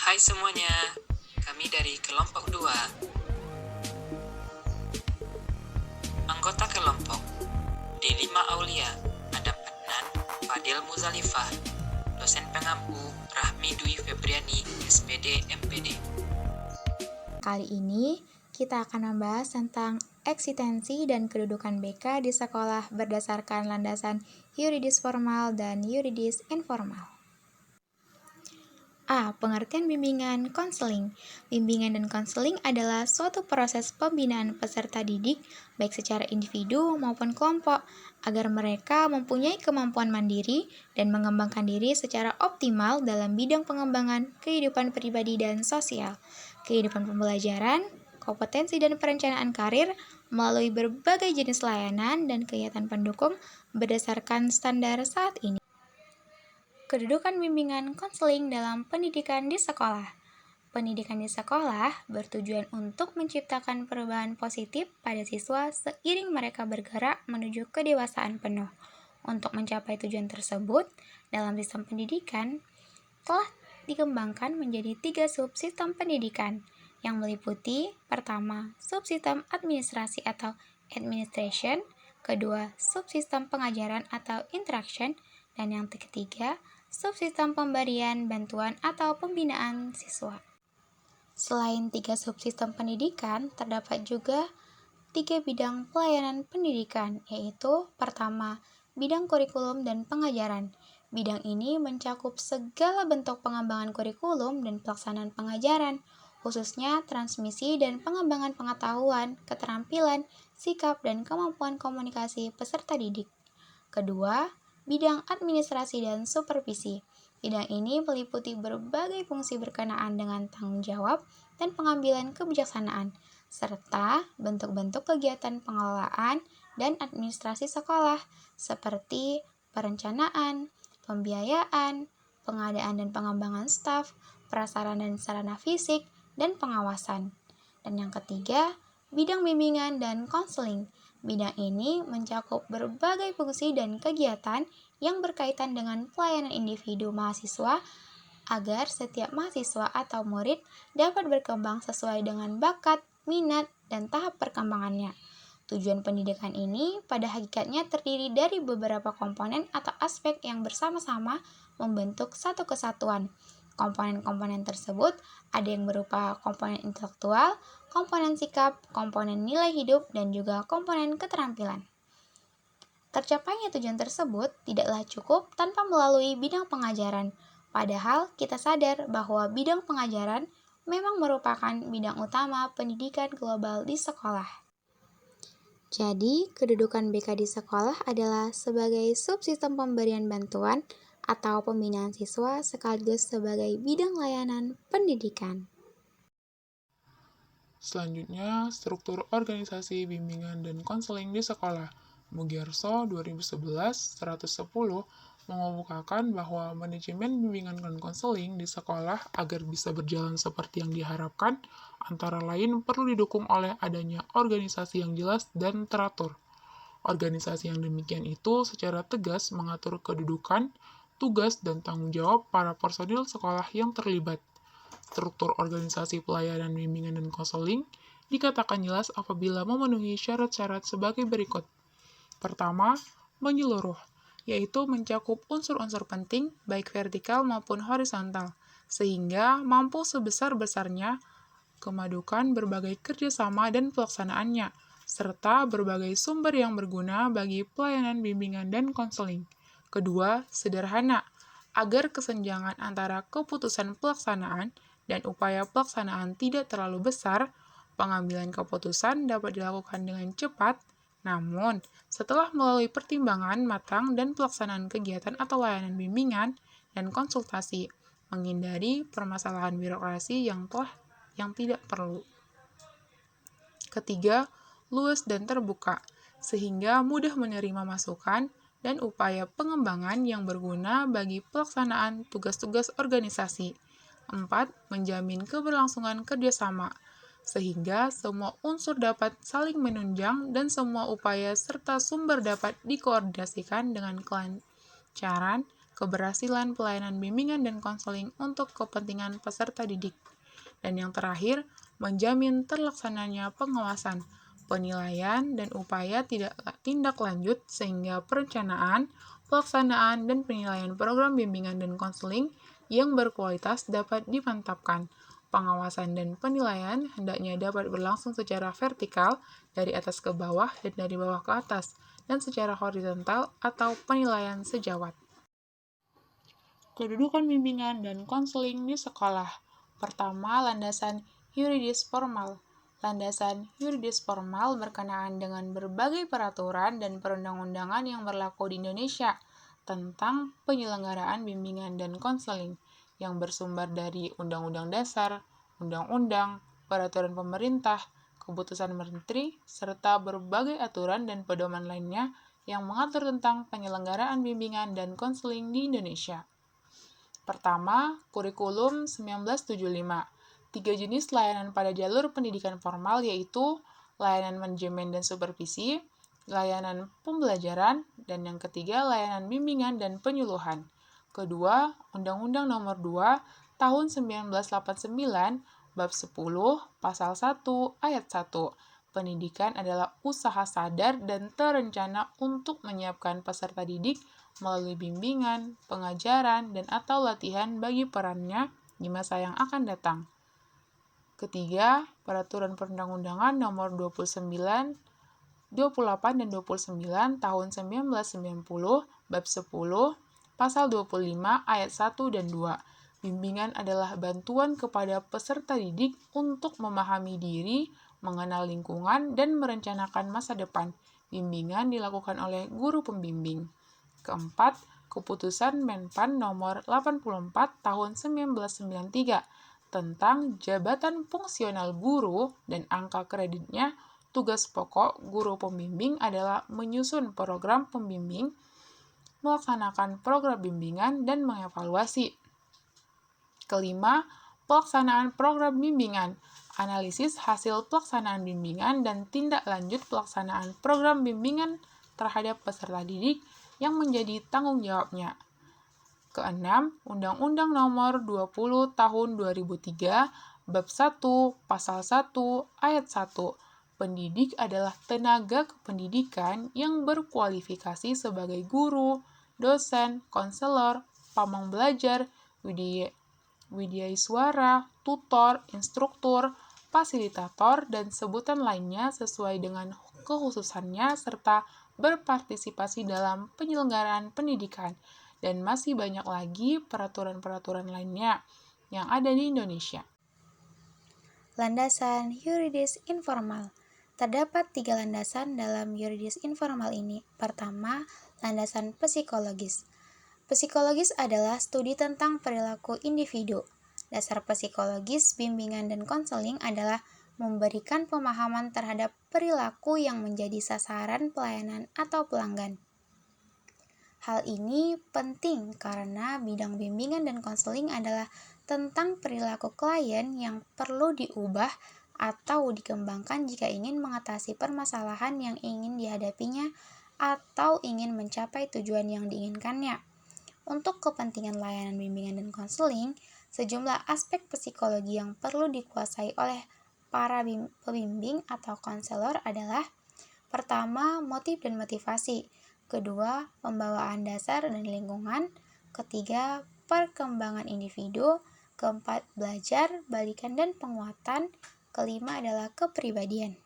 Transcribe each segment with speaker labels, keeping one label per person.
Speaker 1: Hai semuanya, kami dari kelompok 2. Anggota kelompok Delima Aulia, Adam Adnan, Fadil Muzalifah, dosen pengampu Rahmi Dwi Febriani, SPD MPD.
Speaker 2: Kali ini kita akan membahas tentang eksistensi dan kedudukan BK di sekolah berdasarkan landasan yuridis formal dan yuridis informal. A. Pengertian bimbingan konseling. Bimbingan dan konseling adalah suatu proses pembinaan peserta didik, baik secara individu maupun kelompok, agar mereka mempunyai kemampuan mandiri dan mengembangkan diri secara optimal dalam bidang pengembangan kehidupan pribadi dan sosial, kehidupan pembelajaran, kompetensi dan perencanaan karir melalui berbagai jenis layanan dan kegiatan pendukung berdasarkan standar saat ini. Kedudukan bimbingan konseling dalam pendidikan di sekolah. Pendidikan di sekolah bertujuan untuk menciptakan perubahan positif pada siswa seiring mereka bergerak menuju kedewasaan penuh. Untuk mencapai tujuan tersebut, dalam sistem pendidikan telah dikembangkan menjadi 3 subsistem pendidikan yang meliputi: pertama, subsistem administrasi atau administration, kedua, subsistem pengajaran atau interaction, dan yang ketiga, subsistem pemberian bantuan atau pembinaan siswa. Selain 3 subsistem pendidikan, terdapat juga 3 bidang pelayanan pendidikan, yaitu pertama, bidang kurikulum dan pengajaran. Bidang ini mencakup segala bentuk pengembangan kurikulum dan pelaksanaan pengajaran, khususnya transmisi dan pengembangan pengetahuan, keterampilan, sikap, dan kemampuan komunikasi peserta didik. Kedua, bidang administrasi dan supervisi. Bidang ini meliputi berbagai fungsi berkenaan dengan tanggung jawab dan pengambilan kebijaksanaan, serta bentuk-bentuk kegiatan pengelolaan dan administrasi sekolah, seperti perencanaan, pembiayaan, pengadaan dan pengembangan staf, prasarana dan sarana fisik, dan pengawasan. Dan yang ketiga, bidang bimbingan dan konseling. Bidang ini mencakup berbagai fungsi dan kegiatan yang berkaitan dengan pelayanan individu mahasiswa agar setiap mahasiswa atau murid dapat berkembang sesuai dengan bakat, minat, dan tahap perkembangannya. Tujuan pendidikan ini pada hakikatnya terdiri dari beberapa komponen atau aspek yang bersama-sama membentuk satu kesatuan. Komponen-komponen tersebut ada yang berupa komponen intelektual, komponen sikap, komponen nilai hidup, dan juga komponen keterampilan. Tercapainya tujuan tersebut tidaklah cukup tanpa melalui bidang pengajaran, padahal kita sadar bahwa bidang pengajaran memang merupakan bidang utama pendidikan global di sekolah. Jadi, kedudukan BK di sekolah adalah sebagai subsistem pemberian bantuan atau pembinaan siswa sekaligus sebagai bidang layanan pendidikan.
Speaker 3: Selanjutnya, struktur organisasi bimbingan dan konseling di sekolah. Mugyarso 2011-110 mengemukakan bahwa manajemen bimbingan dan konseling di sekolah agar bisa berjalan seperti yang diharapkan, antara lain perlu didukung oleh adanya organisasi yang jelas dan teratur. Organisasi yang demikian itu secara tegas mengatur kedudukan, tugas, dan tanggung jawab para personil sekolah yang terlibat. Struktur organisasi pelayanan bimbingan dan konseling dikatakan jelas apabila memenuhi syarat-syarat sebagai berikut. Pertama, menyeluruh, yaitu mencakup unsur-unsur penting baik vertikal maupun horizontal, sehingga mampu sebesar-besarnya kemadukan berbagai kerjasama dan pelaksanaannya, serta berbagai sumber yang berguna bagi pelayanan bimbingan dan konseling. Kedua, sederhana, agar kesenjangan antara keputusan pelaksanaan dan upaya pelaksanaan tidak terlalu besar, pengambilan keputusan dapat dilakukan dengan cepat, namun setelah melalui pertimbangan matang dan pelaksanaan kegiatan atau layanan bimbingan dan konsultasi, menghindari permasalahan birokrasi yang tidak perlu. Ketiga, luas dan terbuka, sehingga mudah menerima masukan dan upaya pengembangan yang berguna bagi pelaksanaan tugas-tugas organisasi. 4. Menjamin keberlangsungan kerjasama, sehingga semua unsur dapat saling menunjang dan semua upaya serta sumber dapat dikoordinasikan dengan kelancaran keberhasilan pelayanan bimbingan dan konseling untuk kepentingan peserta didik. Dan yang terakhir, menjamin terlaksananya pengawasan, penilaian, dan upaya tindak lanjut sehingga perencanaan, pelaksanaan, dan penilaian program bimbingan dan konseling yang berkualitas dapat dimantapkan. Pengawasan dan penilaian hendaknya dapat berlangsung secara vertikal dari atas ke bawah dan dari bawah ke atas, dan secara horizontal atau penilaian sejawat. Kedudukan bimbingan dan konseling di sekolah. Pertama, landasan yuridis formal. Landasan yuridis formal berkenaan dengan berbagai peraturan dan perundang-undangan yang berlaku di Indonesia tentang penyelenggaraan bimbingan dan konseling yang bersumber dari Undang-Undang Dasar, Undang-Undang, peraturan pemerintah, keputusan menteri, serta berbagai aturan dan pedoman lainnya yang mengatur tentang penyelenggaraan bimbingan dan konseling di Indonesia. Pertama, Kurikulum 1975. 3 jenis layanan pada jalur pendidikan formal yaitu layanan manajemen dan supervisi, layanan pembelajaran, dan yang ketiga layanan bimbingan dan penyuluhan. Kedua, Undang-Undang Nomor 2 Tahun 1989, Bab 10, Pasal 1, Ayat 1. Pendidikan adalah usaha sadar dan terencana untuk menyiapkan peserta didik melalui bimbingan, pengajaran, dan atau latihan bagi perannya di masa yang akan datang. Ketiga, Peraturan Perundang-undangan Nomor 28 dan 29 Tahun 1990, Bab 10, Pasal 25, Ayat 1 dan 2. Bimbingan adalah bantuan kepada peserta didik untuk memahami diri, mengenal lingkungan, dan merencanakan masa depan. Bimbingan dilakukan oleh guru pembimbing. Keempat, Keputusan Menpan Nomor 84 Tahun 1993 tentang jabatan fungsional guru dan angka kreditnya. Tugas pokok guru pembimbing adalah menyusun program pembimbing, melaksanakan program bimbingan, dan mengevaluasi. Kelima, pelaksanaan program bimbingan, analisis hasil pelaksanaan bimbingan, dan tindak lanjut pelaksanaan program bimbingan terhadap peserta didik yang menjadi tanggung jawabnya. Keenam, Undang-Undang Nomor 20 Tahun 2003, Bab 1, Pasal 1, Ayat 1. Pendidik adalah tenaga kependidikan yang berkualifikasi sebagai guru, dosen, konselor, pamong belajar, widyaswara, tutor, instruktur, fasilitator, dan sebutan lainnya sesuai dengan kekhususannya serta berpartisipasi dalam penyelenggaraan pendidikan. Dan masih banyak lagi peraturan-peraturan lainnya yang ada di Indonesia.
Speaker 2: Landasan yuridis informal. Terdapat 3 landasan dalam yuridis informal ini. Pertama, landasan psikologis. Psikologis adalah studi tentang perilaku individu. Dasar psikologis, bimbingan, dan konseling adalah memberikan pemahaman terhadap perilaku yang menjadi sasaran pelayanan atau pelanggan. Hal ini penting karena bidang bimbingan dan konseling adalah tentang perilaku klien yang perlu diubah atau dikembangkan jika ingin mengatasi permasalahan yang ingin dihadapinya atau ingin mencapai tujuan yang diinginkannya. Untuk kepentingan layanan bimbingan dan konseling, sejumlah aspek psikologi yang perlu dikuasai oleh para pembimbing atau konselor adalah: pertama, motif dan motivasi. Kedua, pembawaan dasar dan lingkungan. Ketiga, perkembangan individu. Keempat, belajar, balikan, dan penguatan. Kelima adalah kepribadian.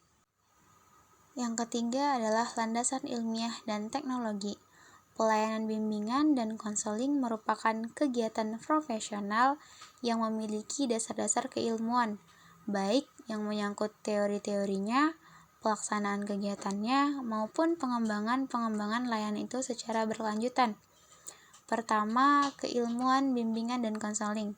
Speaker 2: Yang ketiga adalah landasan ilmiah dan teknologi. Pelayanan bimbingan dan konseling merupakan kegiatan profesional yang memiliki dasar-dasar keilmuan, baik yang menyangkut teori-teorinya, pelaksanaan kegiatannya, maupun pengembangan layanan itu secara berkelanjutan. Pertama, keilmuan bimbingan dan konseling.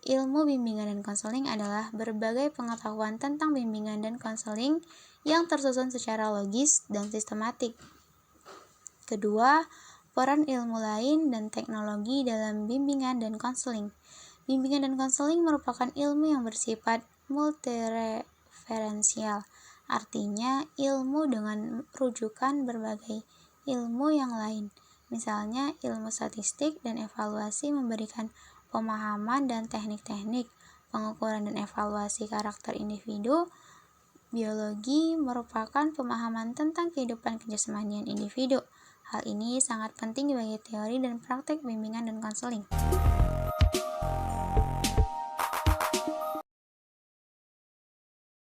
Speaker 2: Ilmu bimbingan dan konseling adalah berbagai pengetahuan tentang bimbingan dan konseling yang tersusun secara logis dan sistematik. Kedua, peran ilmu lain dan teknologi dalam bimbingan dan konseling. Bimbingan dan konseling merupakan ilmu yang bersifat multireferensial. Artinya, ilmu dengan rujukan berbagai ilmu yang lain. Misalnya, ilmu statistik dan evaluasi memberikan pemahaman dan teknik-teknik, pengukuran dan evaluasi karakter individu. Biologi merupakan pemahaman tentang kehidupan kejasmanian individu. Hal ini sangat penting bagi teori dan praktek bimbingan dan konseling.